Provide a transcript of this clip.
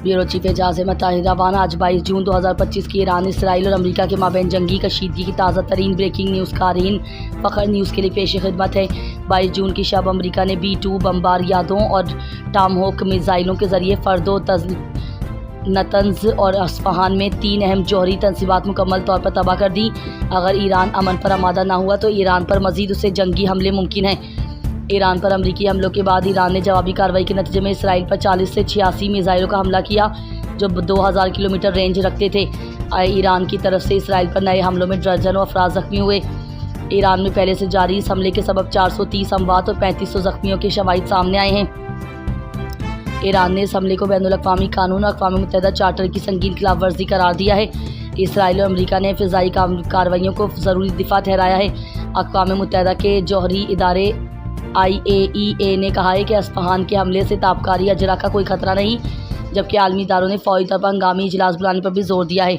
Bureau chief اجلاس متحدہ وان آج 22 جون 2025 کی ایران، اسرائیل اور امریکا کے مابین جنگی کشیدگی کی تازہ ترین بریکنگ نیوز قارئین فخر نیوز کے لیے پیش خدمت ہے۔ 22 جون کی شب امریکا نے B-2 بمباریادوں اور ٹام ہوک میزائلوں کے ذریعے فردو، نتنز اور اصفہان میں 3 اہم جوہری تنصیبات مکمل طور پر تباہ کر دی۔ اگر ایران امن پر آمادہ نہ ہوا تو ایران پر مزید اسے جنگی حملے ممکن ہیں۔ ایران پر امریکی حملوں کے بعد ایران نے جوابی کارروائی کے نتیجے میں اسرائیل پر 40 سے 86 میزائلوں کا حملہ کیا جو 2000 کلومیٹر رینج رکھتے تھے۔ ایران کی طرف سے اسرائیل پر نئے حملوں میں درجنوں افراد زخمی ہوئے۔ ایران میں پہلے سے جاری اس حملے کے سبب 430 اموات اور 3500 زخمیوں کے شواہد سامنے آئے ہیں۔ ایران نے اس حملے کو بین الاقوامی قانون اور اقوام متحدہ چارٹر کی سنگین خلاف ورزی قرار دیا ہے۔ اسرائیل اور امریکہ نے فضائی کارروائیوں کو ضروری دفاع ٹھہرایا ہے۔ اقوام متحدہ کے جوہری ادارے IAEA نے کہا ہے کہ اصفہان کے حملے سے تابکاری اجرا کا کوئی خطرہ نہیں، جبکہ عالمی اداروں نے فوری طور پر ہنگامی اجلاس بلانے پر بھی زور دیا ہے۔